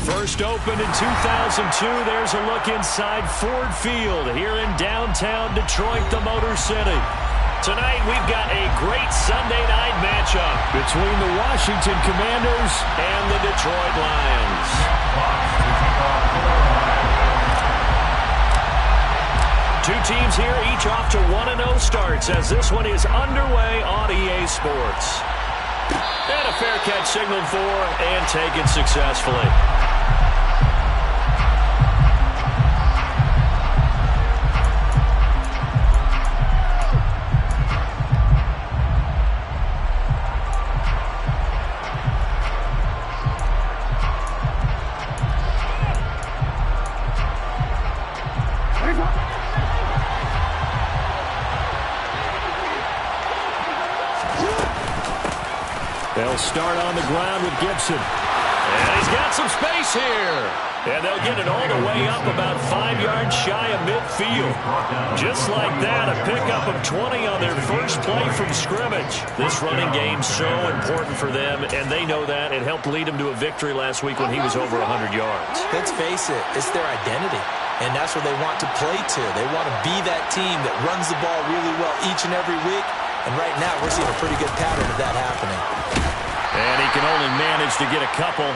First opened in 2002, there's a look inside Ford Field here in downtown Detroit, the Motor City. Tonight, we've got a great Sunday night matchup between the Washington Commanders and the Detroit Lions. Two teams here, each off to 1-0 starts as this one is underway on EA Sports. And a fair catch signaled for and taken successfully. They'll start on the ground with Gibson. And he's got some space here. And they'll get it all the way up about 5 yards shy of midfield. Just like that, a pickup of 20 on their first play from scrimmage. This running game's so important for them, and they know that. It helped lead them to a victory last week when he was over 100 yards. Let's face it, it's their identity. And that's what they want to play to. They want to be that team that runs the ball really well each and every week. And right now, we're seeing a pretty good pattern of that happening. And he can only manage to get a couple.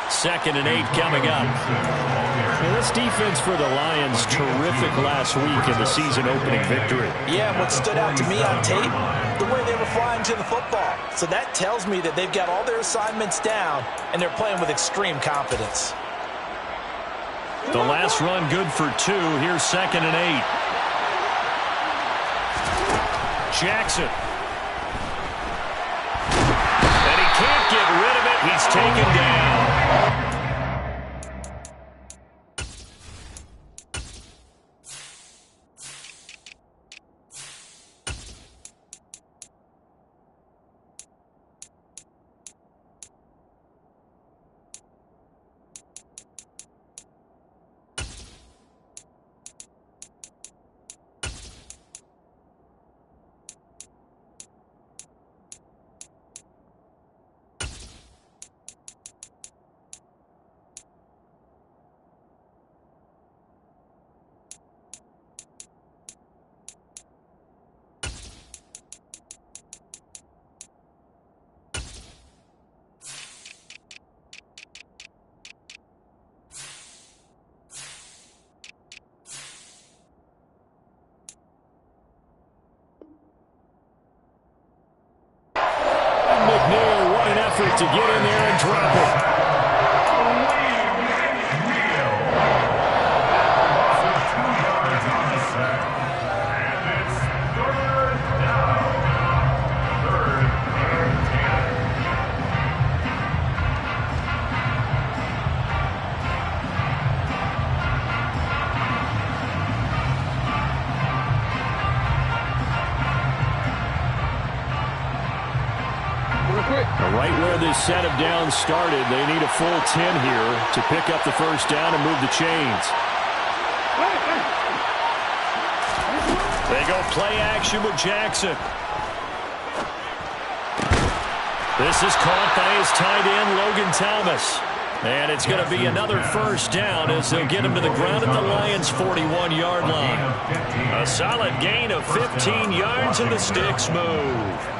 2nd and 8 coming up. Now, this defense for the Lions, terrific last week in the season-opening victory. Yeah, what stood out to me on tape, the way they were flying to the football. So that tells me that they've got all their assignments down, and they're playing with extreme confidence. The last run good for 2. Here's 2nd and 8. Jackson. And he can't get rid of it. He's taken down. To get in there and drop it. Right where this set of downs started, they need a full 10 here to pick up the first down and move the chains. They go play action with Jackson. This is caught by his tight end, Logan Thomas. And it's going to be another first down as they'll get him to the ground at the Lions' 41-yard line. A solid gain of 15 yards and the sticks move.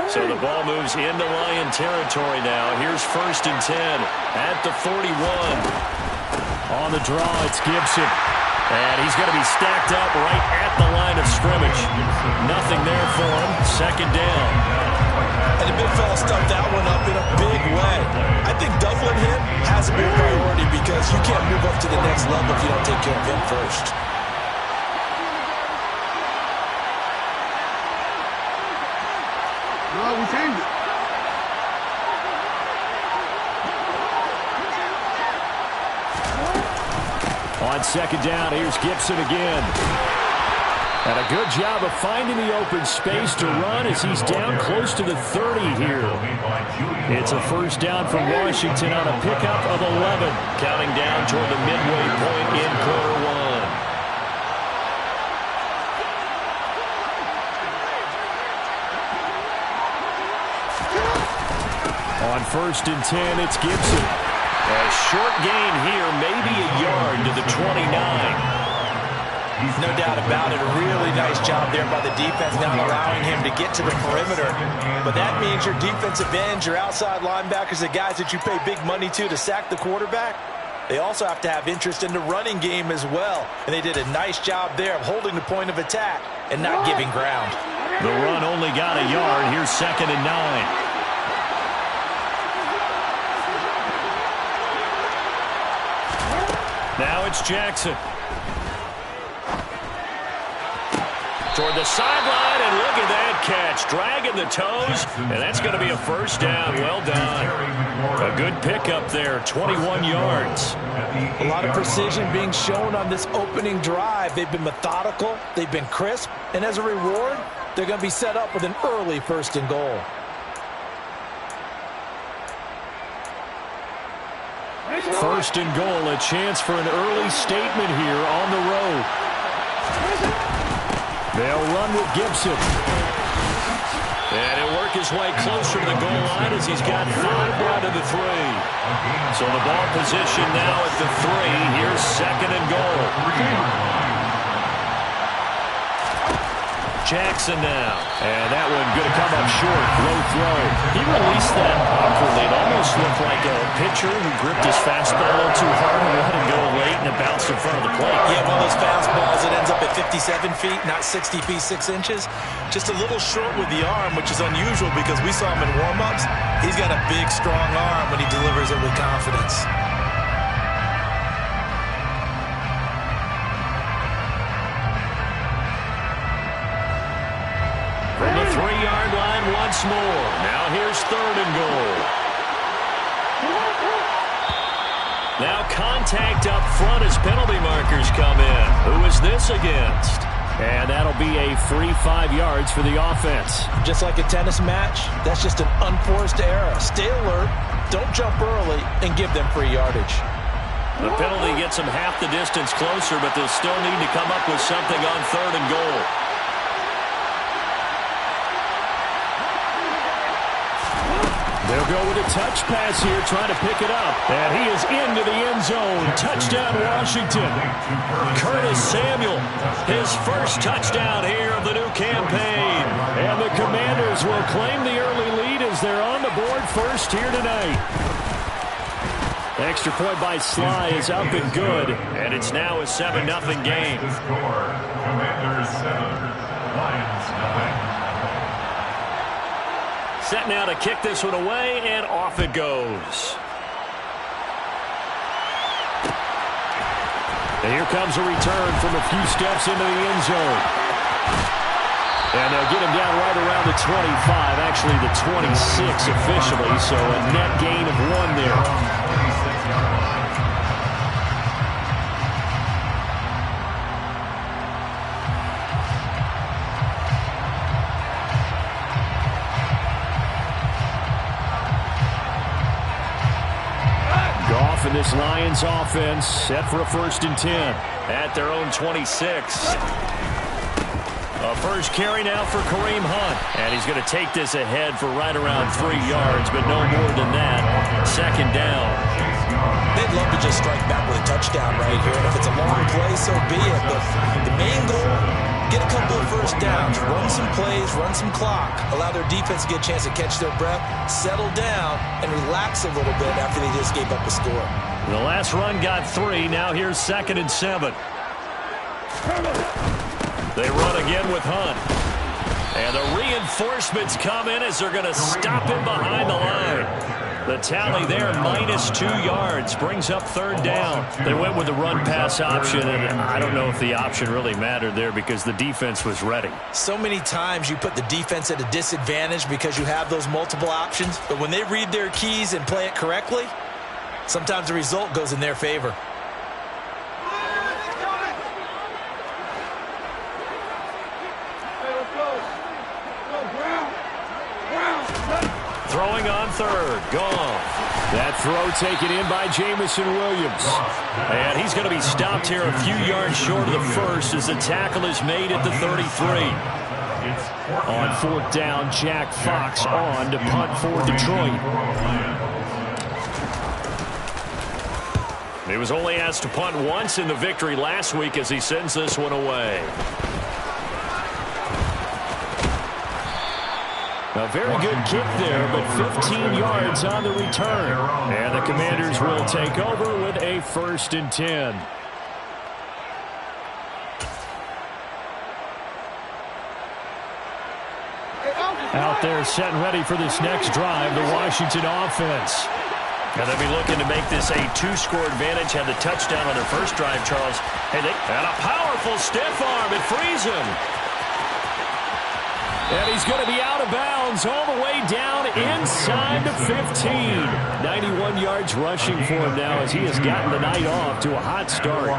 So the ball moves into Lion territory now. Here's 1st and 10 at the 41. On the draw, it's Gibson. And he's going to be stacked up right at the line of scrimmage. Nothing there for him. 2nd down. And the big fella stuffed that one up in a big way. I think doubling him has to be a priority because you can't move up to the next level if you don't take care of him first. On 2nd down, here's Gibson again. And a good job of finding the open space to run as he's down close to the 30 here. It's a first down for Washington on a pickup of 11, counting down toward the midway point in quarter 1. On 1st and 10, it's Gibson. A short gain here, maybe a yard to the 29. No doubt about it. A really nice job there by the defense, not allowing him to get to the perimeter. But that means your defensive ends, your outside linebackers, the guys that you pay big money to sack the quarterback, they also have to have interest in the running game as well. And they did a nice job there of holding the point of attack and not giving ground. The run only got a yard. Here's 2nd and 9. Now it's Jackson. Toward the sideline, and look at that catch. Dragging the toes, and that's going to be a first down. Well done. A good pickup there, 21 yards. A lot of precision being shown on this opening drive. They've been methodical, they've been crisp, and as a reward, they're going to be set up with an early 1st and goal. First and goal, a chance for an early statement here on the road. They'll run with Gibson. And he'll work his way closer to the goal line as he's got 5 down to the 3. So the ball position now at the 3. Here's 2nd and goal. Jackson now. And that one going to come up short. Low throw. He released that awkwardly. It almost looked like a pitcher who gripped his fastball a little too hard and let him go late, and it bounced in front of the plate. Yeah, one of those fastballs that ends up at 57 feet, not 60 feet, 6 inches. Just a little short with the arm, which is unusual because we saw him in warm-ups. He's got a big, strong arm when he delivers it with confidence. From the 3-yard line once more. Now here's 3rd and goal. Now contact up front as penalty markers come in. Who is this against? And that'll be a free 5 yards for the offense. Just like a tennis match, that's just an unforced error. Stay alert, don't jump early, and give them free yardage. The penalty gets them half the distance closer, but they'll still need to come up with something on 3rd and goal. They'll go with a touch pass here, trying to pick it up. And he is into the end zone. Touchdown, Washington. Curtis Samuel, his first touchdown here of the new campaign. And the Commanders will claim the early lead as they're on the board first here tonight. Extra point by Sly is up and good. And it's now a 7-0 game. Commanders 7, Lions 9. Set now to kick this one away, and off it goes. And here comes a return from a few steps into the end zone. And they'll get him down right around the 25, actually the 26 officially, so a net gain of 1 there. And this Lions offense set for a 1st and 10 at their own 26. A first carry now for Kareem Hunt. And he's going to take this ahead for right around 3 yards, but no more than that. 2nd down. They'd love to just strike back with a touchdown right here. And if it's a long play, so be it. But the main goal, get a couple of first downs, run some plays, run some clock, allow their defense to get a chance to catch their breath, settle down, and relax a little bit after they just gave up a score. The last run got 3. Now here's 2nd and 7. They run again with Hunt. And the reinforcements come in as they're going to stop him behind the line. The tally there, minus 2 yards, brings up 3rd down. They went with the run-pass option, and I don't know if the option really mattered there because the defense was ready. So many times you put the defense at a disadvantage because you have those multiple options, but when they read their keys and play it correctly, sometimes the result goes in their favor. Throwing on 3rd, gone. That throw taken in by Jamison Williams. And he's going to be stopped here a few yards short of the 1st as the tackle is made at the 33. On 4th down, Jack Fox on to punt for Detroit. He was only asked to punt once in the victory last week as he sends this one away. A very good kick there, but 15 yards on the return. And the Commanders will take over with a 1st and 10. Out there set and ready for this next drive, the Washington offense. And they'll be looking to make this a 2-score advantage. Had the touchdown on their first drive, Charles. And a powerful stiff arm. It frees him. And he's going to be out of bounds all the way down inside the 15. 91 yards rushing for him now as he has gotten the night off to a hot start.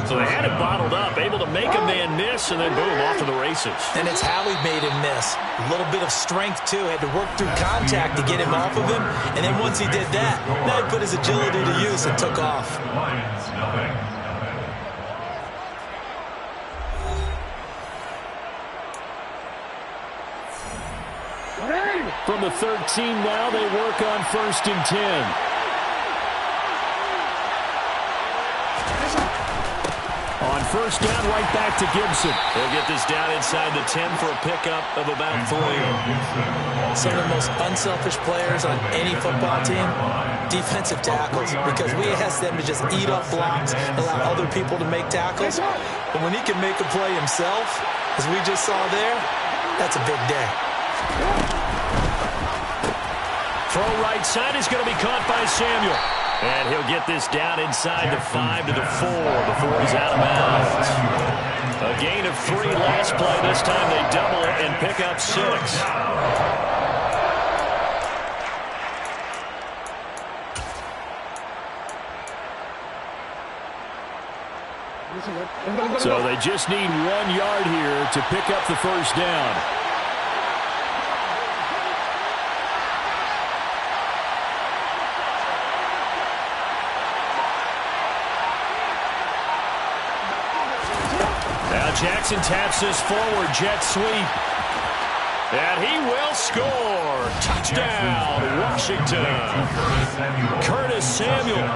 So they had it bottled up, able to make a man miss, and then boom, off to the races. And it's how he made him miss. A little bit of strength, too. Had to work through contact to get him off of him. And then once he did that, now he put his agility to use and took off. Lions, nothing. From the 13 now, they work on 1st and 10. On 1st down, right back to Gibson. They'll get this down inside the 10 for a pickup of about 3. Some of the most unselfish players on any football team, defensive tackles, because we ask them to just eat up blocks, allow other people to make tackles. But when he can make a play himself, as we just saw there, that's a big day. Throw right side is going to be caught by Samuel. And he'll get this down inside the 5 to the 4 before he's out of bounds. A gain of 3 last play. This time they double it and pick up 6. So they just need 1 yard here to pick up the 1st down. Jackson taps this forward, jet sweep. And he will score. Touchdown, Washington. Curtis Samuel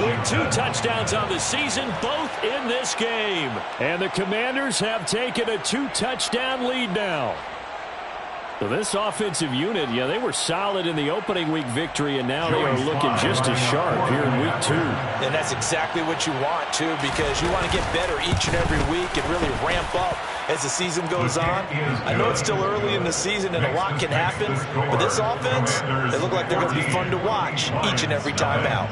with 2 touchdowns on the season, both in this game. And the Commanders have taken a 2-touchdown lead now. So this offensive unit, yeah, they were solid in the opening week victory, and now they are looking just as sharp here in week 2. And that's exactly what you want, too, because you want to get better each and every week and really ramp up as the season goes on. I know it's still early in the season and a lot can happen, but this offense, they look like they're going to be fun to watch each and every time out.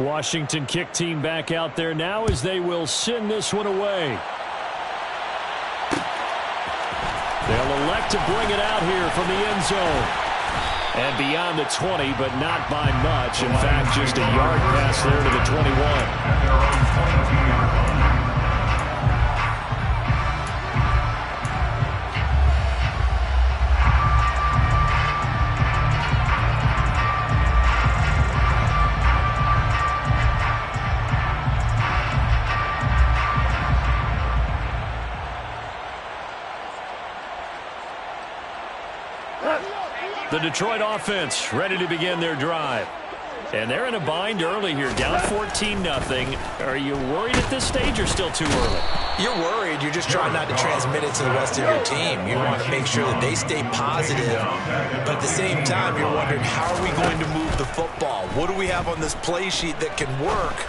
Washington kick team back out there now as they will send this one away. They'll elect to bring it out here from the end zone. And beyond the 20, but not by much. In fact, just a yard pass there to the 21. The Detroit offense ready to begin their drive. And they're in a bind early here, down 14-0. Are you worried at this stage or still too early? You're worried. You're just trying not to transmit it to the rest of your team. You want to make sure that they stay positive. But at the same time, you're wondering, how are we going to move the football? What do we have on this play sheet that can work?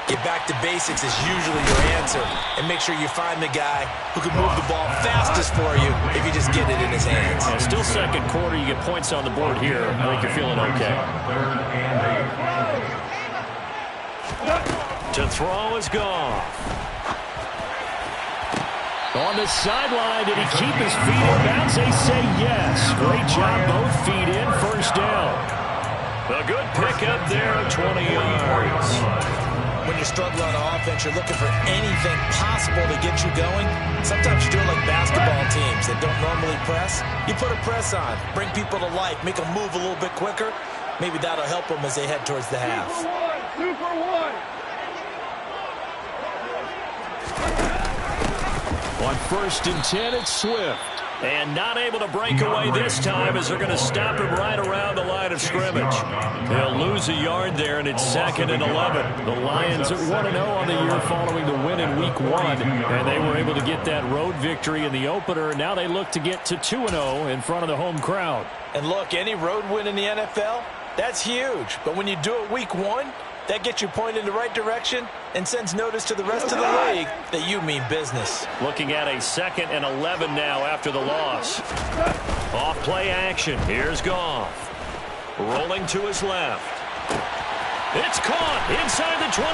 Get back to basics is usually your answer. And make sure you find the guy who can move the ball fastest for you if you just get it in his hands. Yeah, still second quarter. You get points on the board here. I think you're feeling okay. To throw is gone. On the sideline, did he keep his feet in bounds? They say yes. Great job, both feet in, 1st down. A good pickup there, 20 yards. When you're struggling on offense, you're looking for anything possible to get you going. Sometimes you do it like basketball teams that don't normally press. You put a press on, bring people to life, make them move a little bit quicker. Maybe that'll help them as they head towards the half. 2 for 1. On 1st and 10, it's Swift. And not able to break away this time as they're going to stop him right around the line of scrimmage. They'll lose a yard there, and it's 2nd and 11. The Lions at 1-0 on the year following the win in Week 1, and they were able to get that road victory in the opener. Now they look to get to 2-0 in front of the home crowd. And look, any road win in the NFL, that's huge. But when you do it Week 1, that gets you pointed in the right direction and sends notice to the rest of the league that you mean business. Looking at a 2nd and 11 now after the loss. Off play action. Here's Goff. Rolling to his left. It's caught inside the 25.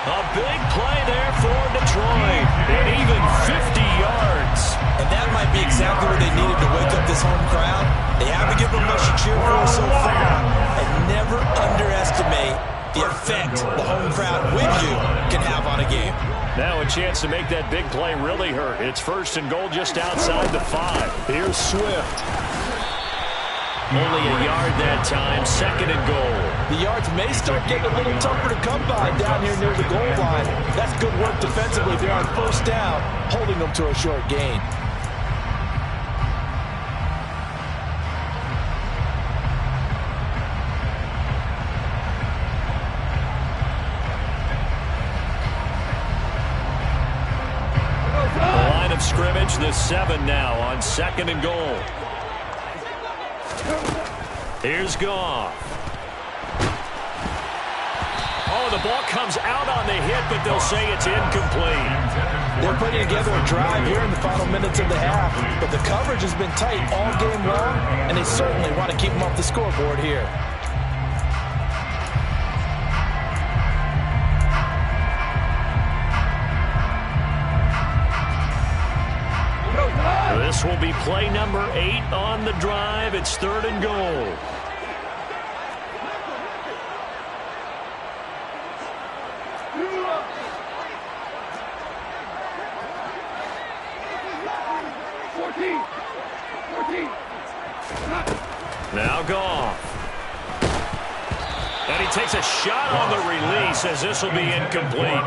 A big play there for Detroit. And even 50 yards. And that might be exactly what they needed to wake up this home crowd. They haven't given them much to cheer for so far. And never underestimate the effect the home crowd with you can have on a game. Now a chance to make that big play really hurt. It's 1st and goal just outside the 5. Here's Swift. Only a yard that time, 2nd and goal. The yards may start getting a little tougher to come by down here near the goal line. That's good work defensively there on 1st down, holding them to a short gain. Scrimmage, the 7 now on 2nd and goal. Here's Goff. Oh, the ball comes out on the hit, but they'll say it's incomplete. They're putting together a drive here in the final minutes of the half, but the coverage has been tight all game long, and they certainly want to keep them off the scoreboard here. This will be play number 8 on the drive. It's 3rd and goal. Now Goff. And he takes a shot on the release as this will be incomplete.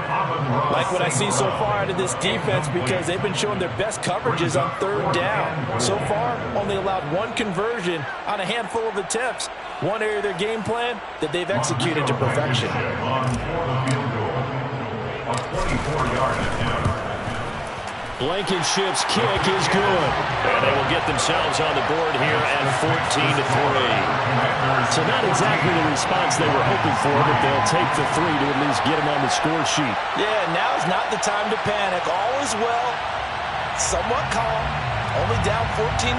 Like what I see so far out of this defense because they've been showing their best coverages on 3rd down. So far, only allowed 1 conversion on a handful of attempts. One area of their game plan that they've executed to perfection. Blankenship's kick is good. And they will get themselves on the board here at 14-3. So not exactly the response they were hoping for, but they'll take the 3 to at least get them on the score sheet. Yeah, now's not the time to panic. All is well. Somewhat calm. Only down 14-0.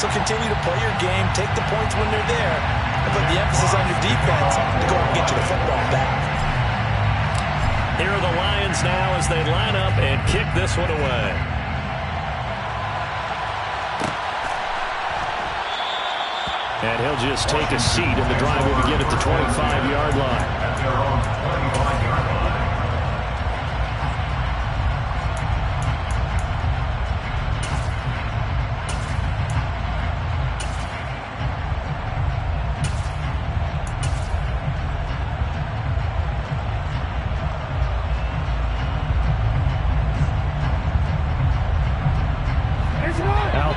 So continue to play your game. Take the points when they're there. And put the emphasis on your defense to go and get you the football back. Here are the Lions now as they line up and kick this one away. And he'll just take a seat, and the drive will begin at the 25-yard line.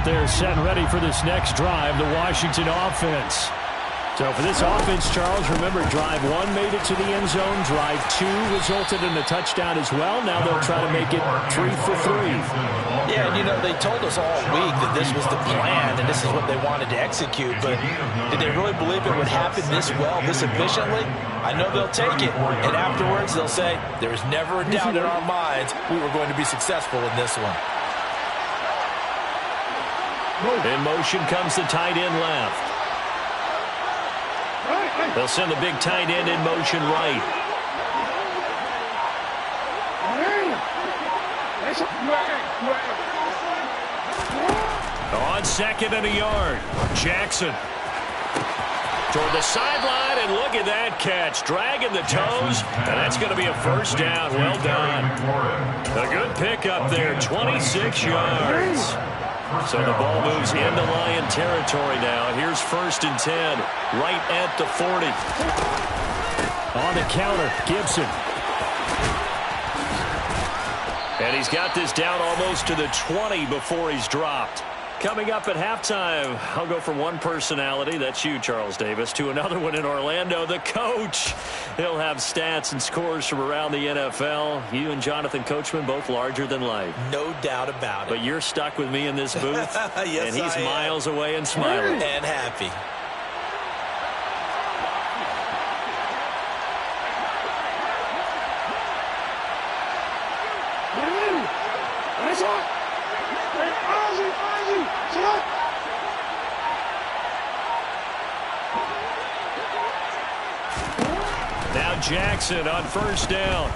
They're set and ready for this next drive, the Washington offense. So for this offense, Charles, remember drive 1 made it to the end zone. Drive 2 resulted in a touchdown as well. Now they'll try to make it 3 for 3. Yeah, and you know, they told us all week that this was the plan and this is what they wanted to execute. But did they really believe it would happen this well, this efficiently? I know they'll take it. And afterwards, they'll say, there was never a doubt in our minds we were going to be successful in this one. In motion comes the tight end left. They'll send the big tight end in motion right. On 2nd and a yard, Jackson. Toward the sideline, and look at that catch. Dragging the toes, and that's going to be a 1st down. Well done. A good pickup there, 26 yards. So the ball moves into Lion territory now. Here's 1st and 10, right at the 40. On the counter, Gibson. And he's got this down almost to the 20 before he's dropped. Coming up at halftime, I'll go from one personality, that's you, Charles Davis, to another one in Orlando, the coach. He'll have stats and scores from around the NFL. You and Jonathan Coachman, both larger than life. No doubt about it. But you're stuck with me in this booth, yes, and he's miles away and smiling. And happy. Now Jackson on first down.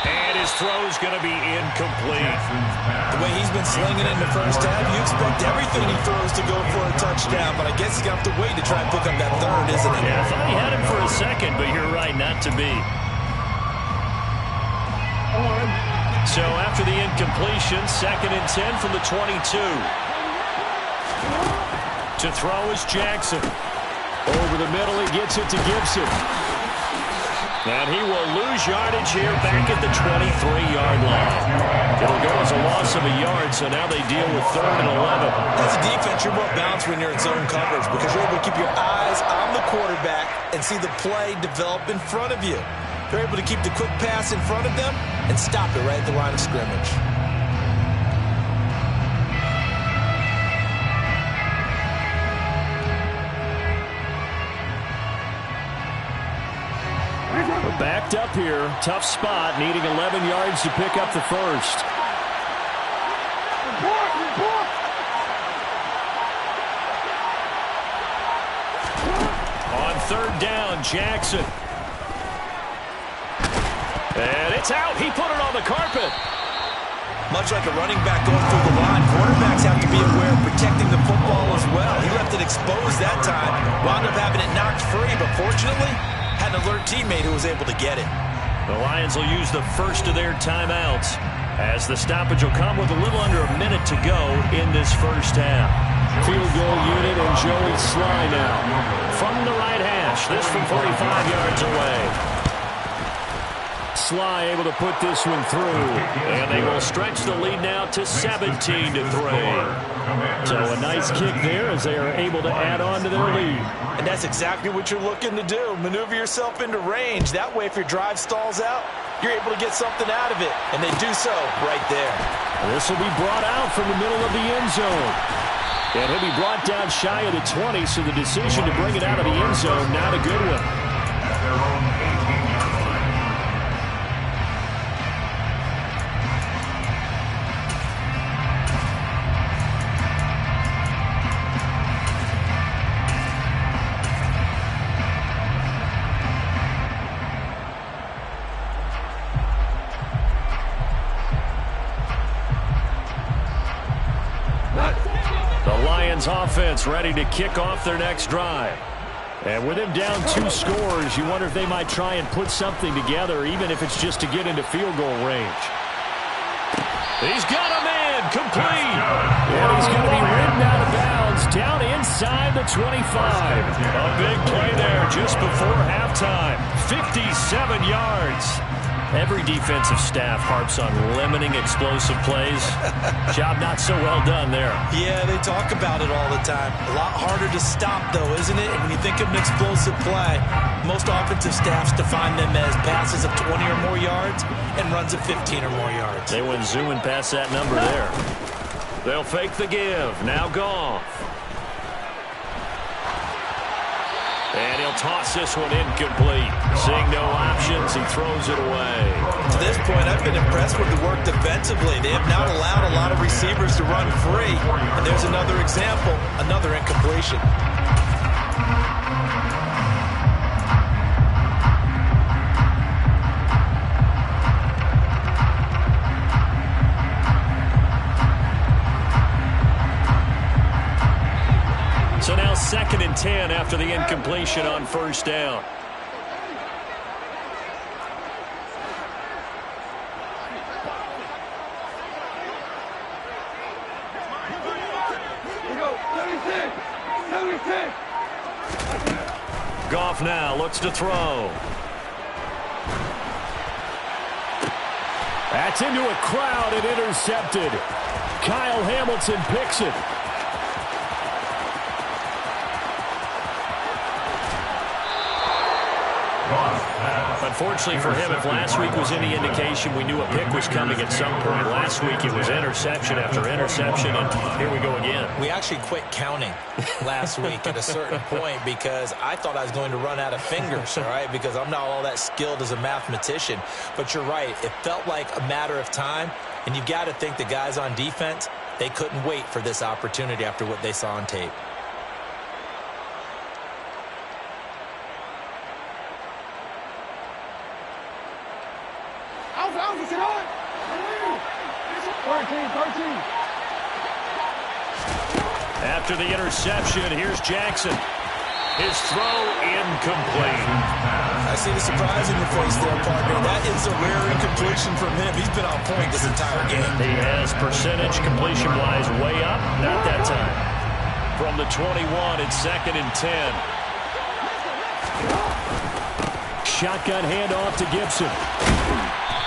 And his throw's going to be incomplete. The way he's been slinging it in the first half, you expect everything he throws to go for a touchdown, but I guess he's going to have to wait to try and pick up that third, isn't it? Yeah, I thought he had him for a second, but you're right, not to be. So after the incompletion, 2nd and 10 from the 22. To throw is Jackson. Over the middle, he gets it to Gibson. And he will lose yardage here back at the 23-yard line. It'll go as a loss of a yard, so now they deal with 3rd and 11. As a defense, you're more balanced when you're in zone coverage because you're able to keep your eyes on the quarterback and see the play develop in front of you. You're able to keep the quick pass in front of them and stop it right at the line of scrimmage. We're backed up here. Tough spot, needing 11 yards to pick up the first. On 3rd down, Jackson. And it's out. He put it on the carpet. Much like a running back going through the line, quarterbacks have to be aware of protecting the football as well. He left it exposed that time, wound up having it knocked free, but fortunately, had an alert teammate who was able to get it. The Lions will use the first of their timeouts as the stoppage will come with a little under a minute to go in this first half. Field goal unit and Joey Sly now from the right hash. This from 45 yards away. Sly able to put this one through, and they will stretch the lead now to 17-3. So a nice kick there as they are able to add on to their lead. And that's exactly what you're looking to do. Maneuver yourself into range. That way, if your drive stalls out, you're able to get something out of it. And they do so right there. This will be brought out from the middle of the end zone. And he'll be brought down shy of the 20, so the decision to bring it out of the end zone, not a good one. Offense ready to kick off their next drive. And with him down 2 scores, you wonder if they might try and put something together, even if it's just to get into field goal range. He's got a man complete. And he's going to be ridden out of bounds down inside the 25. A big play there just before halftime. 57 yards. Every defensive staff harps on limiting explosive plays. Job not so well done there. Yeah, they talk about it all the time. A lot harder to stop, though, isn't it? And when you think of an explosive play, most offensive staffs define them as passes of 20 or more yards and runs of 15 or more yards. They went zooming past that number there. They'll fake the give. Now Goff. And he'll toss this one incomplete. Seeing no options, he throws it away. To this point, I've been impressed with the work defensively. They have not allowed a lot of receivers to run free. And there's another example, another incompletion. So now 2nd and 10 after the incompletion on first down. Goff now looks to throw. That's into a crowd and intercepted. Kyle Hamilton picks it. Unfortunately for him, if last week was any indication, we knew a pick was coming at some point. Last week it was interception after interception, and here we go again. We actually quit counting last week at a certain point because I thought I was going to run out of fingers, all right, because I'm not all that skilled as a mathematician. But you're right. It felt like a matter of time, and you've got to think the guys on defense, they couldn't wait for this opportunity after what they saw on tape. After the interception, here's Jackson. His throw incomplete. I see the surprise in your face there, partner. That is a rare incompletion from him. He's been on point this entire game. He has percentage completion-wise way up. Not that time. From the 21, it's 2nd and 10. Shotgun handoff to Gibson.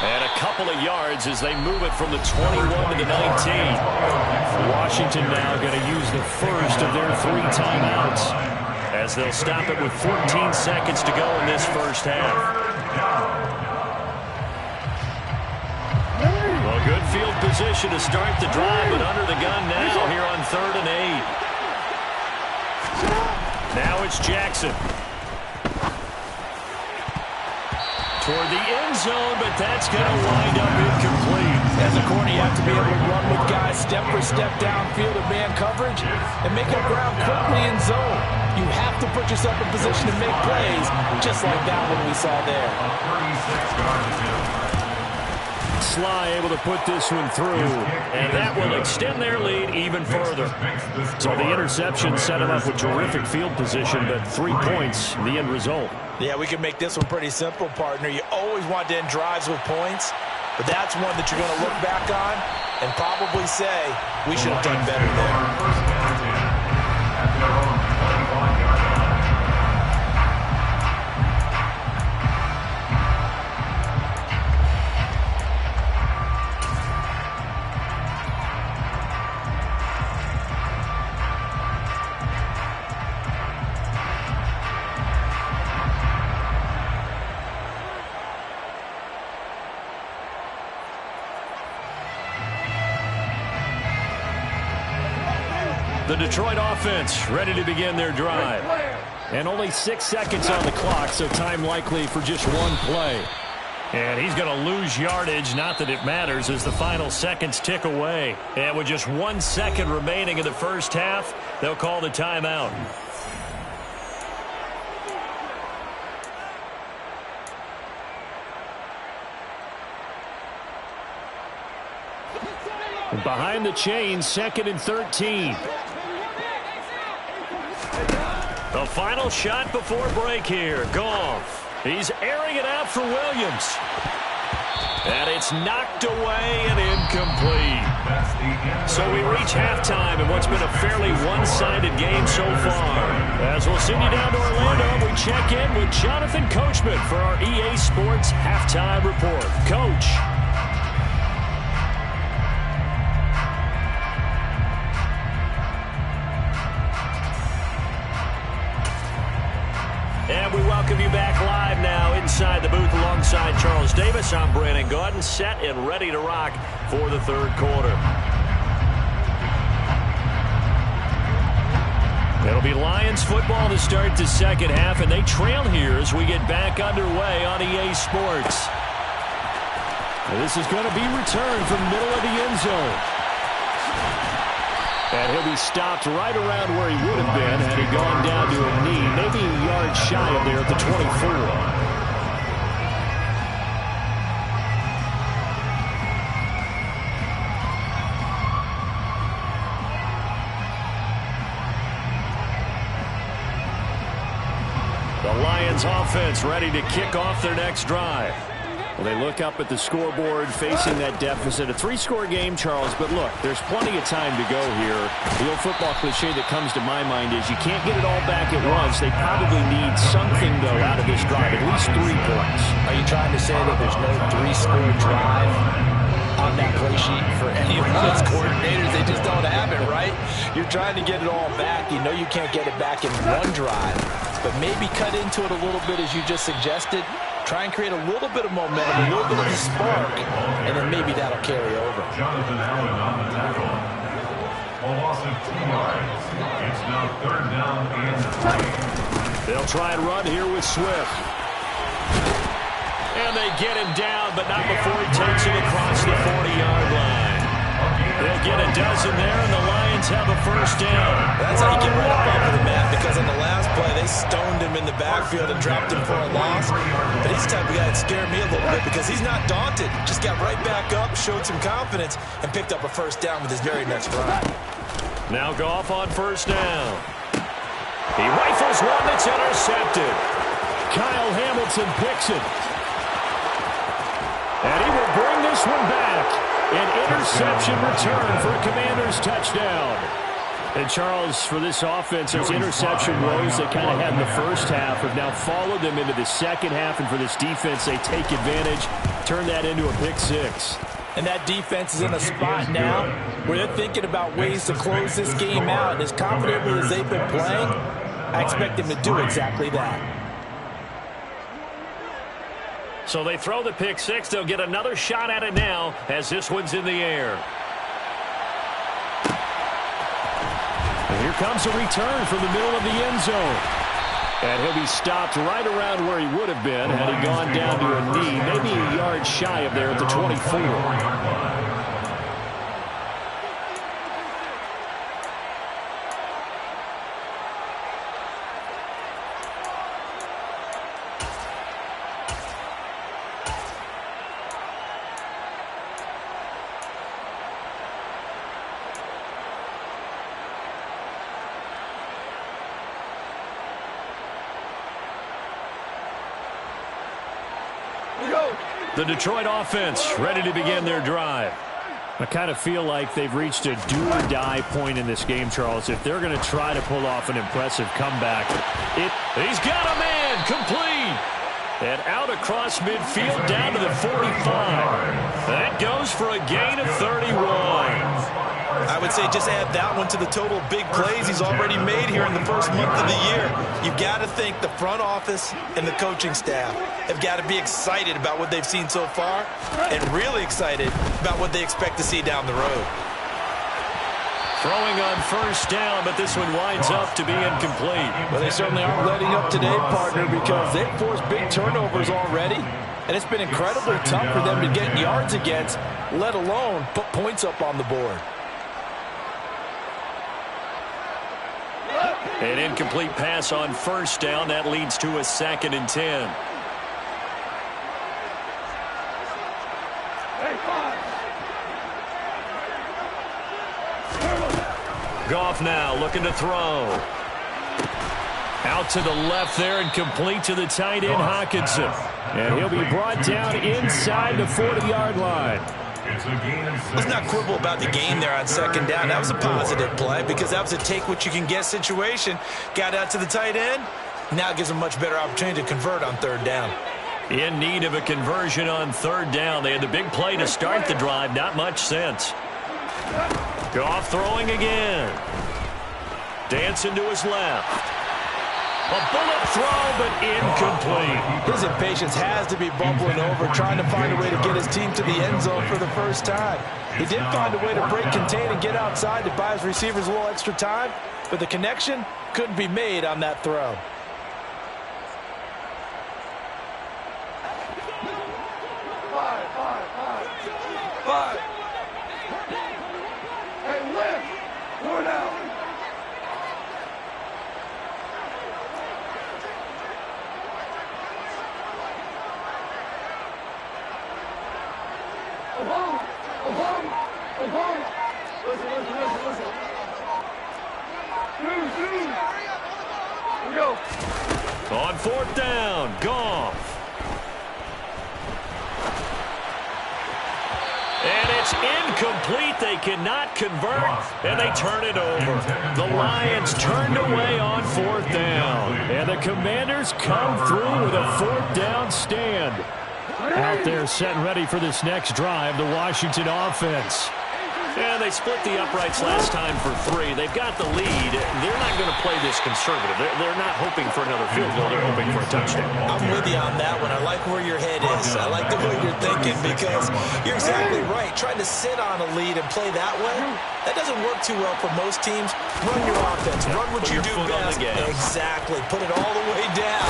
And a couple of yards as they move it from the 21 to the 19. Washington now going to use the first of their 3 timeouts as they'll stop it with 14 seconds to go in this first half. Well, good field position to start the drive, but under the gun now here on 3rd and 8. Now it's Jackson. Toward the end zone, but that's going to wind up incomplete. As a corner, you have to be able to run with guys step for step downfield of man coverage and make up ground quickly in zone. You have to put yourself in position to make plays, just like that one we saw there. Sly able to put this one through, and that will extend their lead even further. So the interception set them up with terrific field position, but 3 points, the end result. Yeah, we can make this one pretty simple, partner. You always want to end drives with points, but that's one that you're going to look back on and probably say, we should have done better there. The Detroit offense ready to begin their drive. And only 6 seconds on the clock, so time likely for just one play. And he's going to lose yardage, not that it matters, as the final seconds tick away. And with just 1 second remaining in the first half, they'll call the timeout. Behind the chains, 2nd and 13. The final shot before break here. Goff. He's airing it out for Williams. And it's knocked away and incomplete. So we reach halftime in what's been a fairly one-sided game so far. As we'll send you down to Orlando, we check in with Jonathan Coachman for our EA Sports Halftime Report. Coach. And we welcome you back live now inside the booth alongside Charles Davis. I'm Brandon Gaudin, set and ready to rock for the third quarter. It'll be Lions football to start the second half, and they trail here as we get back underway on EA Sports. And this is going to be returned from the middle of the end zone. And he'll be stopped right around where he would have been had he gone down to a knee, maybe a yard shy of there at the 24. The Lions offense ready to kick off their next drive. Well, they look up at the scoreboard facing that deficit. A 3-score game, Charles, but look, there's plenty of time to go here. The old football cliche that comes to my mind is you can't get it all back at once. They probably need something, though, out of this drive, at least 3 points. Are you trying to say that there's no 3-score drive coordinators, they just don't have it, right? You're trying to get it all back. You know you can't get it back in one drive, but maybe cut into it a little bit as you just suggested. Try and create a little bit of momentum, a little bit of a spark, and then maybe that'll carry over. Jonathan Allen on the tackle. A loss of 2 yards. It's now 3rd down and 3. They'll try and run here with Swift. And they get him down, but not before he takes it across the 40-yard line. They'll get a dozen there, and the Lions have a first down. That's how you get right up off of the mat, because on the last play, they stoned him in the backfield and dropped him for a loss. But he's the type of guy that scared me a little bit because he's not daunted. Just got right back up, showed some confidence, and picked up a first down with his very next run. Now Goff on first down. He rifles one that's intercepted. Kyle Hamilton picks it. And he will bring this one back. An interception return for a Commanders touchdown. And Charles, for this offense, those interception woes they kind of had in the first half have now followed them into the second half. And for this defense, they take advantage, turn that into a pick six. And that defense is in a spot now where they're thinking about ways to close this game out. And as confidently as they've been playing, I expect them to do exactly that. So they throw the pick six. They'll get another shot at it now as this one's in the air. And here comes a return from the middle of the end zone. And he'll be stopped right around where he would have been had he gone down to a knee, maybe a yard shy of there at the 24. The Detroit offense ready to begin their drive. I kind of feel like they've reached a do-or-die point in this game, Charles. If they're going to try to pull off an impressive comeback, he's got a man complete. And out across midfield down to the 45. That goes for a gain of 31. I would say just add that one to the total of big plays he's already made here in the first month of the year. You've got to think the front office and the coaching staff have got to be excited about what they've seen so far and really excited about what they expect to see down the road. Throwing on first down, but this one winds up to be incomplete. Well, they certainly aren't letting up today, partner, because they've forced big turnovers already, and it's been incredibly tough for them to get yards against, let alone put points up on the board. An incomplete pass on first down. That leads to a 2nd and 10. Goff now looking to throw. Out to the left there and complete to the tight end, Hockenson. And he'll be brought down inside the 40-yard line. Let's not quibble about the gain there on 2nd down. That was a positive play because that was a take-what-you-can-get situation. Got out to the tight end. Now gives them a much better opportunity to convert on 3rd down. In need of a conversion on 3rd down. They had the big play to start the drive. Not much sense. Goff throwing again. Dancing to his left. A bullet throw, but incomplete. His impatience has to be bubbling over, trying to find a way to get his team to the end zone for the first time. He did find a way to break contain and get outside to buy his receivers a little extra time, but the connection couldn't be made on that throw. Five. Hey, lift. 4 down. Listen. Here we go. On 4th down, Goff. And it's incomplete. They cannot convert, and they turn it over. The Lions turned away on 4th down. And the Commanders come through with a 4th down stand. Out there set and ready for this next drive, the Washington offense. And they split the uprights last time for 3. They've got the lead. They're not going to play this conservative. They're not hoping for another field goal. They're hoping for a touchdown. I'm with you on that one. I like where your head is. I like the way you're thinking because you're exactly right. Trying to sit on a lead and play that way, that doesn't work too well for most teams. Run your offense. Run what you do best. Exactly. Put it all the way down.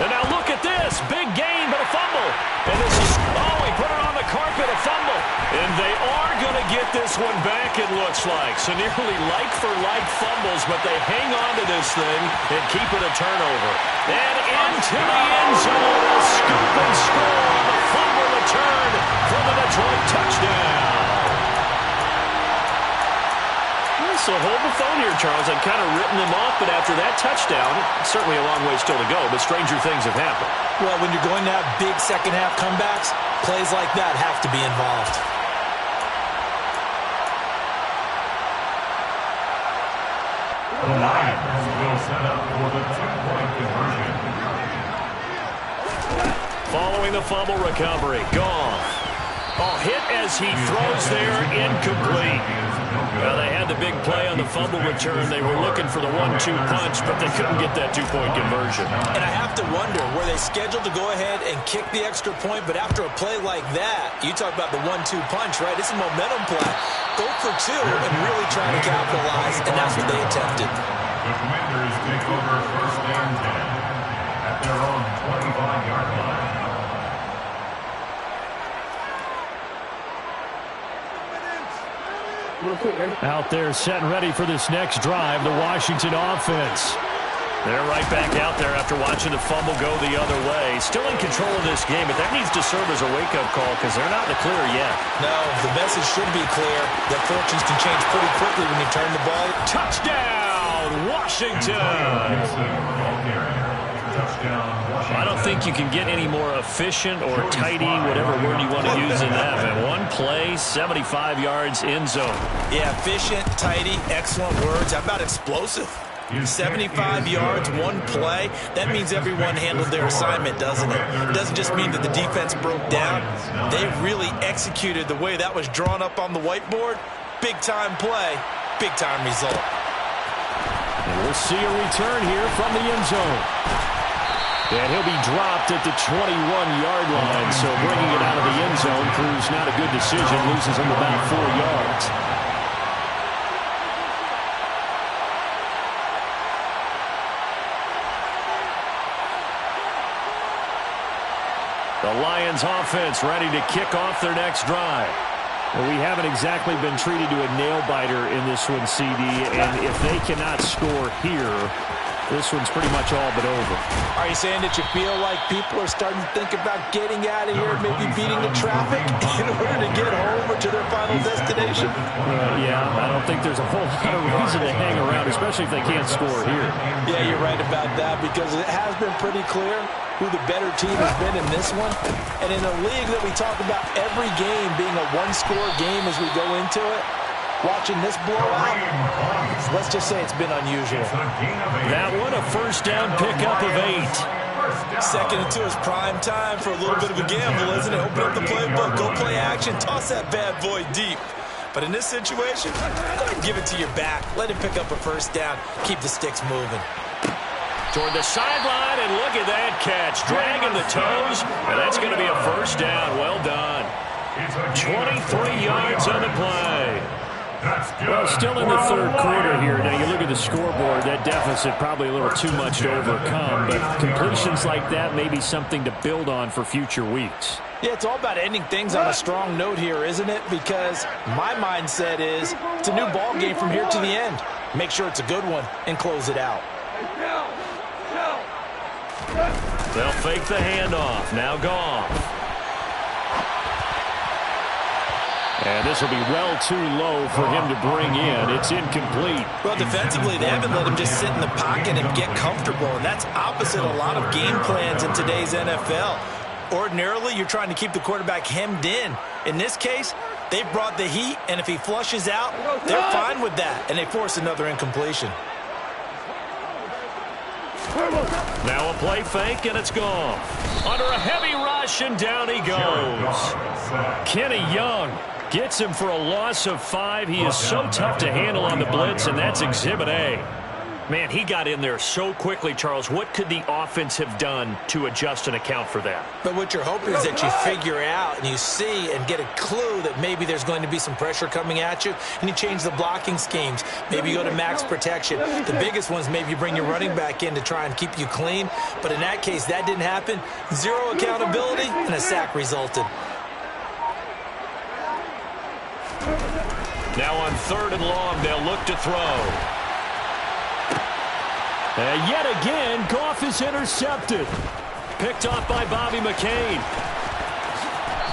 And now look at this. Big gain, but a fumble. And this is, he put it on the carpet, a fumble. And they are going to get this one back, it looks like. So nearly like-for-like fumbles, but they hang on to this thing and keep it a turnover. And into the end zone, a scoop and score on the fumble return for the Detroit touchdown. So hold the phone here, Charles. I've kind of written them off, but after that touchdown, certainly a long way still to go, but stranger things have happened. Well, when you're going to have big second-half comebacks, plays like that have to be involved. The Lions will set up for the 2-point conversion. Following the fumble recovery, Goff. Hit as he throws there, incomplete. Well, they had the big play on the fumble return. They were looking for the 1-2 punch, but they couldn't get that 2-point conversion. And I have to wonder, were they scheduled to go ahead and kick the extra point, but after a play like that, you talk about the 1-2 punch, right? It's a momentum play. Go for 2 and really try to capitalize, and that's what they attempted. The Commanders take over 1st and 10 at their own 25-yard line. Out there set and ready for this next drive, the Washington offense. They're right back out there after watching the fumble go the other way. Still in control of this game, but that needs to serve as a wake-up call because they're not in the clear yet. No, the message should be clear that fortunes can change pretty quickly when you turn the ball. Touchdown, Washington! I don't think you can get any more efficient or tidy, whatever word you want to use in that. Man, one play, 75 yards, end zone. Yeah, efficient, tidy, excellent words. How about explosive? 75 yards, one play. That means everyone handled their assignment, doesn't it? It doesn't just mean that the defense broke down. They really executed the way that was drawn up on the whiteboard. Big-time play, big-time result. And we'll see a return here from the end zone. And he'll be dropped at the 21-yard line. So bringing it out of the end zone proves not a good decision. Loses him about 4 yards. The Lions offense ready to kick off their next drive. Well, we haven't exactly been treated to a nail-biter in this one, CD. And if they cannot score here, this one's pretty much all but over. Are you saying that you feel like people are starting to think about getting out of here, maybe beating the traffic in order to get home or to their final destination? Yeah, I don't think there's a whole lot of reason to hang around, especially if they can't score here. Yeah, you're right about that because it has been pretty clear who the better team has been in this one. And in a league that we talk about every game being a one-score game as we go into it, watching this blowout, let's just say it's been unusual. That one, a first down pickup of 8. Second and 2 is prime time for a little bit of a gamble, isn't it? Open up the playbook, go play action, toss that bad boy deep. But in this situation, go ahead and give it to your back. Let him pick up a first down. Keep the sticks moving. Toward the sideline, and look at that catch. Dragging the toes, and that's going to be a first down. Well done. 23 yards on the play. Well, still in the third quarter here. Now, you look at the scoreboard, that deficit probably a little too much to overcome, but completions like that may be something to build on for future weeks. Yeah, it's all about ending things on a strong note here, isn't it? Because my mindset is it's a new ball game from here to the end. Make sure it's a good one and close it out. They'll fake the handoff. Now Goff. And this will be well too low for him to bring in. It's incomplete. Well, defensively, they haven't let him just sit in the pocket and get comfortable, and that's opposite a lot of game plans in today's NFL. Ordinarily, you're trying to keep the quarterback hemmed in. In this case, they brought the heat, and if he flushes out, they're fine with that, and they force another incompletion. Now a play fake, and it's gone. Under a heavy rush, and down he goes. Kenny Young Gets him for a loss of 5. He is so tough to handle on the blitz, and that's Exhibit A. Man, he got in there so quickly, Charles. What could the offense have done to adjust and account for that? But what you're hoping is that you figure out and you see and get a clue that maybe there's going to be some pressure coming at you, and you change the blocking schemes. Maybe you go to max protection. The biggest ones, maybe you bring your running back in to try and keep you clean. But in that case, that didn't happen. Zero accountability, and a sack resulted. Now on 3rd and long, they'll look to throw. And yet again, Goff is intercepted. Picked off by Bobby McCain.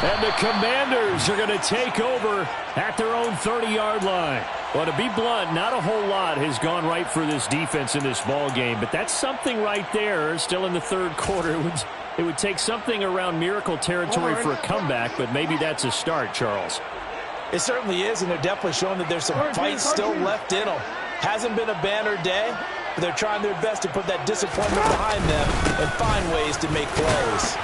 And the Commanders are going to take over at their own 30-yard line. Well, to be blunt, not a whole lot has gone right for this defense in this ball game, but that's something right there. Still in the 3rd quarter. It would take something around miracle territory for a comeback, but maybe that's a start, Charles. It certainly is, and they're definitely showing that there's some fight still left in them. Hasn't been a banner day, but they're trying their best to put that disappointment behind them and find ways to make plays.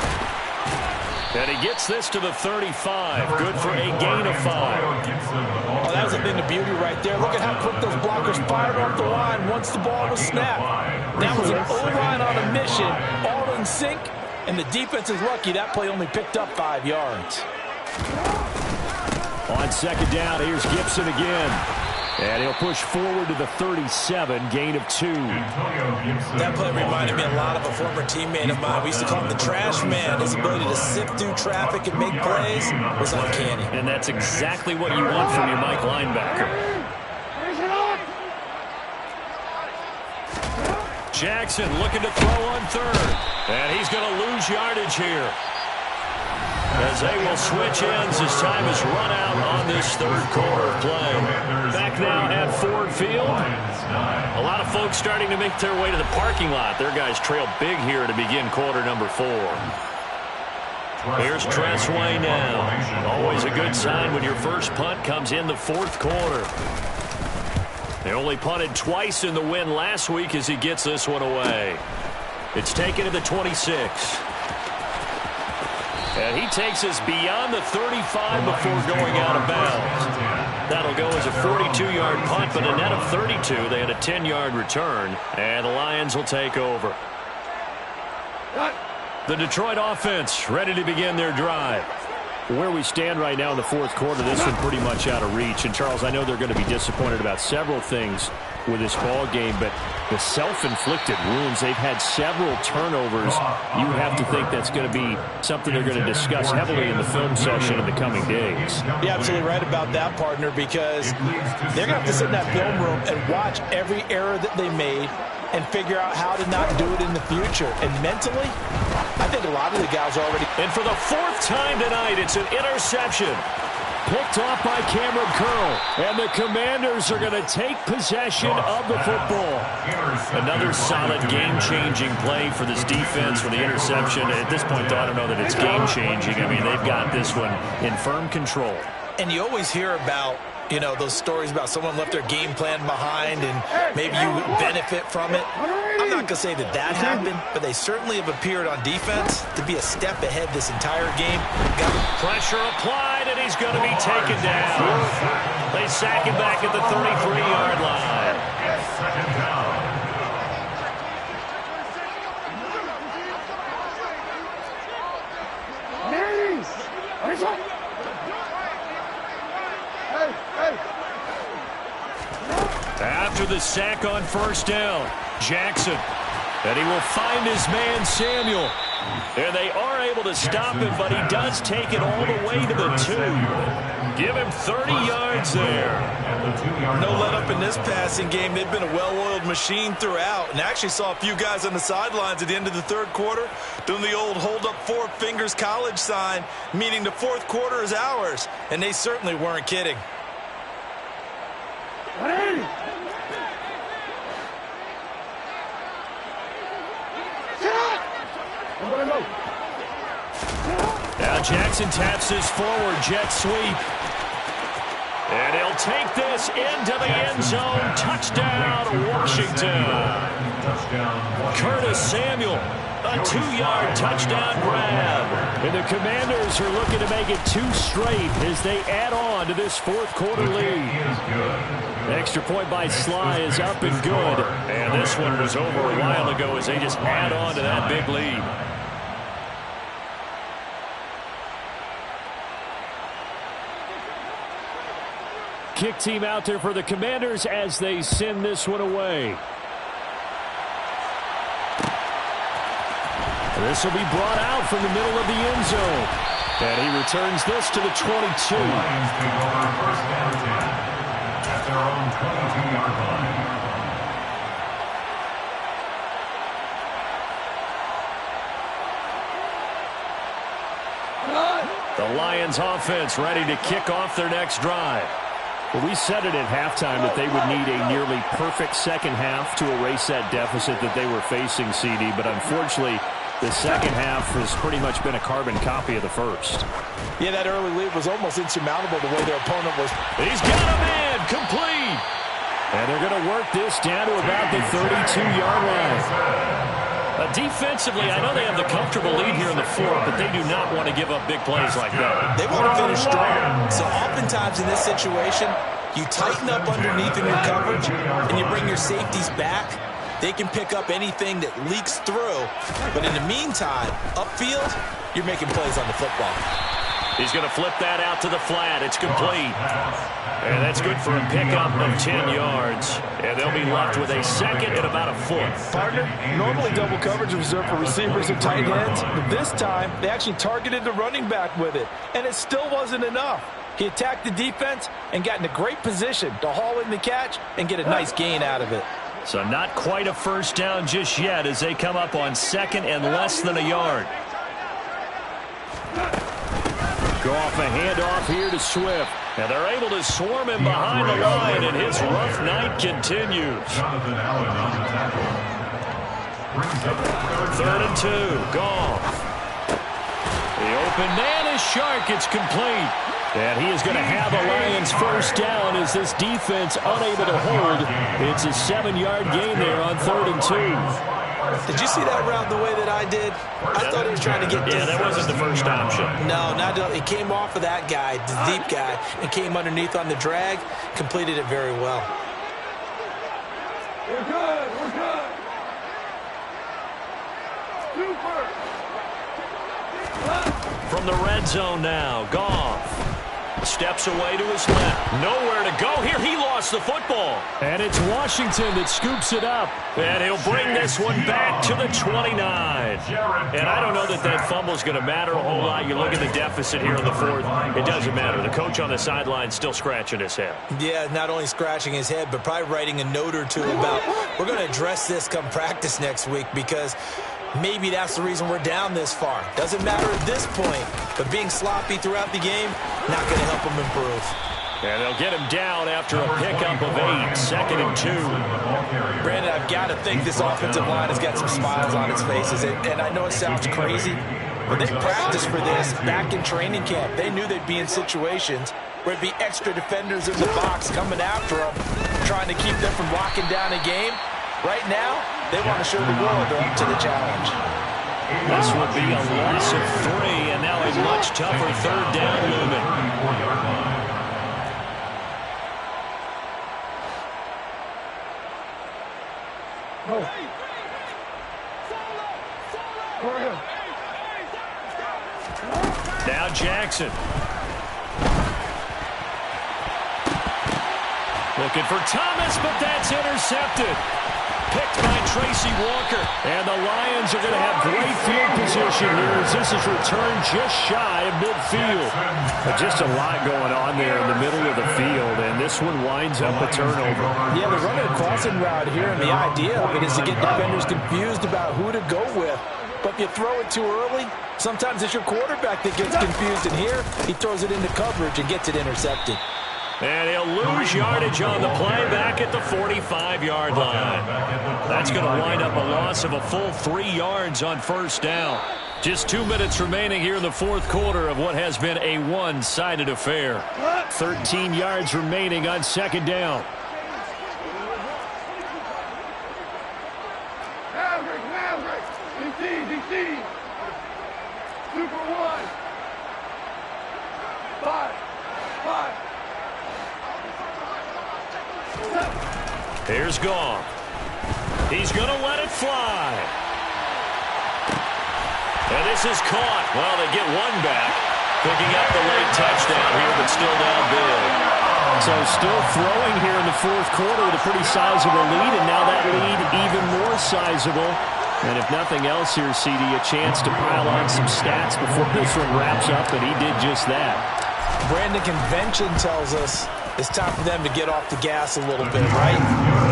And he gets this to the 35. Good for a gain of 5. Oh, that was a thing of beauty right there. Look at how quick those blockers fired off the line once the ball was snapped. That was an O-line on a mission, all in sync, and the defense is lucky that play only picked up 5 yards. On 2nd down, here's Gibson again. And he'll push forward to the 37, gain of 2. That play reminded me a lot of a former teammate of mine. We used to call him the trash man. His ability to sift through traffic and make plays was uncanny. And that's exactly what you want from your Mike linebacker. Jackson looking to throw on 3rd. And he's going to lose yardage here, as they will switch ends as time has run out on this 3rd quarter of play. Back now at Ford Field. A lot of folks starting to make their way to the parking lot. Their guys trail big here to begin quarter number 4. Here's Tressway now. Always a good sign when your first punt comes in the 4th quarter. They only punted twice in the win last week as he gets this one away. It's taken to the 26. And he takes us beyond the 35 before going out of bounds. That'll go as a 42-yard punt, but a net of 32. They had a 10-yard return, and the Lions will take over. The Detroit offense ready to begin their drive. Where we stand right now in the 4th quarter, this one pretty much out of reach. And, Charles, I know they're going to be disappointed about several things with this ball game, but the self-inflicted wounds, they've had several turnovers. You have to think that's going to be something they're going to discuss heavily in the film session in the coming days. You're absolutely right about that, partner, because they're going to have to sit in that film room and watch every error that they made and figure out how to not do it in the future. And mentally, I think a lot of the guys are already. And for the 4th time tonight, it's an interception. Picked off by Cameron Curl. And the Commanders are going to take possession of the football. Another solid game-changing play for this defense with the interception. At this point, though, I don't know that it's game-changing. I mean, they've got this one in firm control. And you always hear about, you know, those stories about someone left their game plan behind and maybe you benefit from it. I'm not going to say that that happened, but they certainly have appeared on defense to be a step ahead this entire game. Pressure applied, and he's going to be taken down. They sack him back at the 33-yard line. Second down. After the sack on 1st down, Jackson. And he will find his man, Samuel. And they are able to stop him, but he does take it all the way to the 2. Give him 30 yards there. No let up in this passing game. They've been a well-oiled machine throughout. And actually saw a few guys on the sidelines at the end of the 3rd quarter doing the old hold up 4 fingers college sign, meaning the 4th quarter is ours. And they certainly weren't kidding. Now Jackson taps this forward jet sweep. And he'll take this into the end zone. Touchdown, Washington. Curtis Samuel A 2-yard touchdown grab. And the Commanders are looking to make it 2 straight as they add on to this fourth-quarter lead. The extra point by Sly is up and good. And this one was over a while ago as they just add on to that big lead. Kick team out there for the Commanders as they send this one away. This will be brought out from the middle of the end zone. And he returns this to the 22. The Lions take over first down 10 at their own 22-yard line. The Lions offense ready to kick off their next drive. Well, we said it at halftime that they would need a nearly perfect second half to erase that deficit that they were facing, CD. But unfortunately, the second half has pretty much been a carbon copy of the first. Yeah, that early lead was almost insurmountable the way their opponent was. He's got him in, complete. And they're going to work this down to about the 32-yard line. Defensively, I know they have the comfortable lead here in the fourth, but they do not want to give up big plays like that. They want to finish strong. So oftentimes in this situation, you tighten up underneath in your coverage, and you bring your safeties back. They can pick up anything that leaks through. But in the meantime, upfield, you're making plays on the football. He's going to flip that out to the flat. It's complete. And that's good for a pickup of 10 yards. And they'll be left with a second and about a foot. Partner, normally double coverage is reserved for receivers and tight ends. But this time, they actually targeted the running back with it. And it still wasn't enough. He attacked the defense and got in a great position to haul in the catch and get a nice gain out of it. So not quite a first down just yet as they come up on second and less than a yard. Goff a handoff here to Swift. And they're able to swarm him behind the line, and his rough night continues. Jonathan Allen on the tackle. Brings up Third and 2. Goff. The open man is Shark. It's complete. And he is going to have a Lions first down as this defense unable to hold. It's a 7-yard gain there on 3rd and 2. Did you see that route the way that I did? I thought he was trying to get deep. Yeah, that wasn't the first option. No, not it came off of that guy, the deep guy, and came underneath on the drag, completed it very well. We're good. We're good. Super. From the red zone now, Goff steps away to his left. Nowhere to go here. He lost the football. And it's Washington that scoops it up. And he'll bring this one back to the 29. And I don't know that that fumble is going to matter a whole lot. You look at the deficit here in the fourth. It doesn't matter. The coach on the sideline still scratching his head. Yeah, not only scratching his head, but probably writing a note or two about, we're going to address this come practice next week because maybe that's the reason we're down this far. Doesn't matter at this point, but being sloppy throughout the game, not going to help him improve. And they'll get him down after a pickup of 8, 2nd and 2. Brandon, I've got to think this offensive line has got some smiles on its faces. And I know it sounds crazy, but they practiced for this back in training camp. They knew they'd be in situations where it'd be extra defenders in the box coming after them, trying to keep them from locking down a game. Right now, they want to show the world they're up to the challenge. This would be a loss of 3, and now a much tougher 3rd down looming. Now Jackson. Looking for Thomas, but that's intercepted. Picked by Tracy Walker. And the Lions are going to have great field position here as this is returned just shy of midfield. But just a lot going on there in the middle of the field, and this one winds up a turnover. Yeah, they're running a crossing route here, and the idea of it is to get defenders confused about who to go with. But if you throw it too early, sometimes it's your quarterback that gets confused, and here he throws it into coverage and gets it intercepted. And he'll lose yardage on the play back at the 45-yard line. That's going to wind up a loss of a full 3 yards on first down. Just 2 minutes remaining here in the fourth quarter of what has been a one-sided affair. 13 yards remaining on second down. DC. Super 1. 5. Here's Goff. He's going to let it fly. And this is caught. Well, they get one back. Picking up the late touchdown here, but still down big. So still throwing here in the fourth quarter with a pretty sizable lead, and now that lead even more sizable. And if nothing else here, CD, a chance to pile on some stats before this one wraps up, and he did just that. Brandon, convention tells us it's time for them to get off the gas a little bit, right?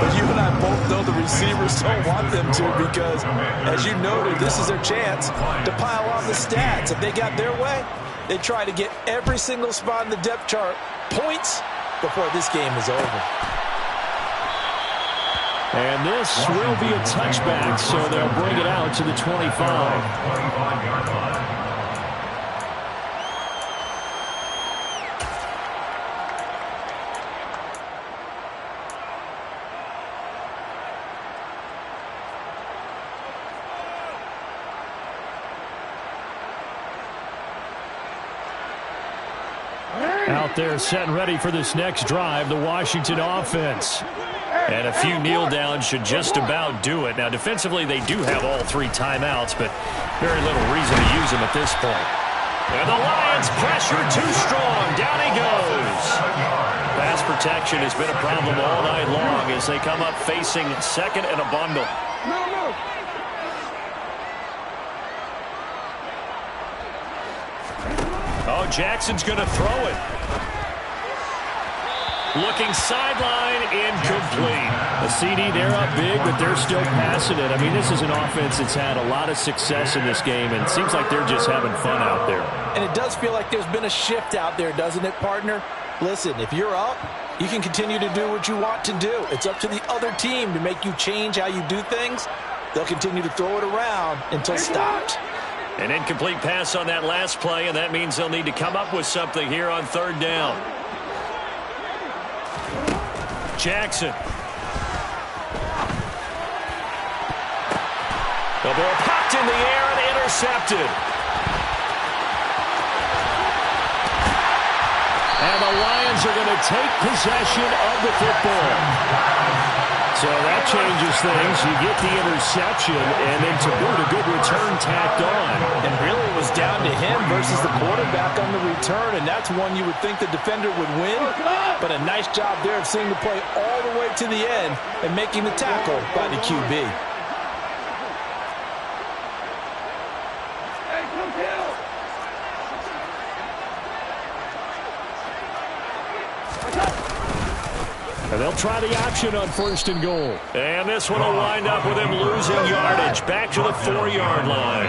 But you and I both know the receivers don't want them to because, as you noted, this is their chance to pile on the stats. If they got their way, they try to get every single spot in the depth chart points before this game is over. And this will be a touchback, so they'll bring it out to the 25. 25-yard line. Out there setting ready for this next drive, the Washington offense. And a few kneel downs should just about do it. Now, defensively, they do have all three timeouts, but very little reason to use them at this point. And the Lions pressure too strong. Down he goes. Pass protection has been a problem all night long as they come up facing second and a bundle. Oh, Jackson's going to throw it. Looking sideline, incomplete. A CD, they're up big, but they're still passing it. I mean, this is an offense that's had a lot of success in this game, and it seems like they're just having fun out there. And it does feel like there's been a shift out there, doesn't it, partner? Listen, if you're up, you can continue to do what you want to do. It's up to the other team to make you change how you do things. They'll continue to throw it around until stopped. An incomplete pass on that last play, and that means they'll need to come up with something here on third down. Jackson. The ball popped in the air and intercepted. And the Lions are going to take possession of the football. So that changes things. You get the interception, and then to boot, a good return tacked on. And really it was down to him versus the quarterback on the return, and that's one you would think the defender would win. But a nice job there of seeing the play all the way to the end and making the tackle by the QB. And they'll try the option on first and goal. And this one will wind up with him losing yardage back to the 4-yard line.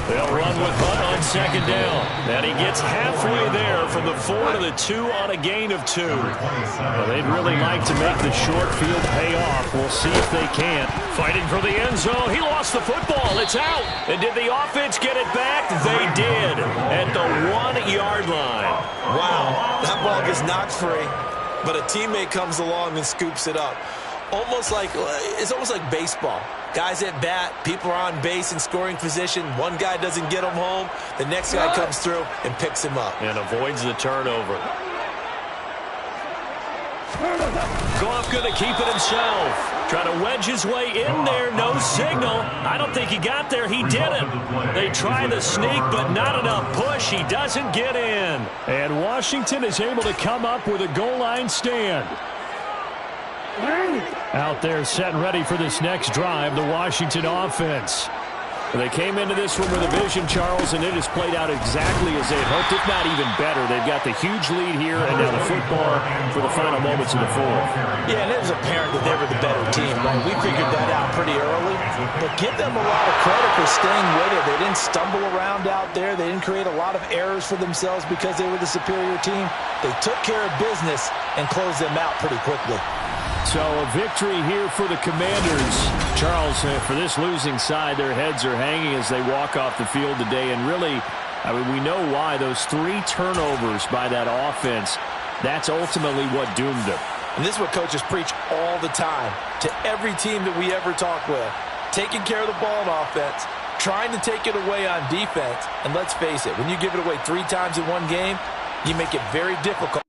They'll run with Hunt on second down. And he gets halfway there from the 4 to the 2 on a gain of 2. Well, they'd really like to make the short field pay off. We'll see if they can. Fighting for the end zone. He lost the football. It's out. And did the offense get it back? They did at the 1-yard line. Wow, that ball gets knocked free, but a teammate comes along and scoops it up. It's almost like baseball. Guys at bat, people are on base in scoring position. One guy doesn't get him home. The next guy comes through and picks him up. And avoids the turnover. Goff going to keep it himself. Trying to wedge his way in there. No signal. I don't think he got there. He didn't. They try the sneak, but not enough push. He doesn't get in. And Washington is able to come up with a goal line stand. Out there set and ready for this next drive, the Washington offense. They came into this one with a vision, Charles, and it has played out exactly as they had hoped, if not even better. They've got the huge lead here, and now the football for the final moments of the fourth. Yeah, and it was apparent that they were the better team, right? We figured that out pretty early, but give them a lot of credit for staying with it. They didn't stumble around out there. They didn't create a lot of errors for themselves because they were the superior team. They took care of business and closed them out pretty quickly. So a victory here for the Commanders. Charles, for this losing side, their heads are hanging as they walk off the field today. And really, I mean, we know why. Those 3 turnovers by that offense, that's ultimately what doomed them. And this is what coaches preach all the time to every team that we ever talk with. taking care of the ball on offense, trying to take it away on defense. And let's face it, when you give it away 3 times in one game, you make it very difficult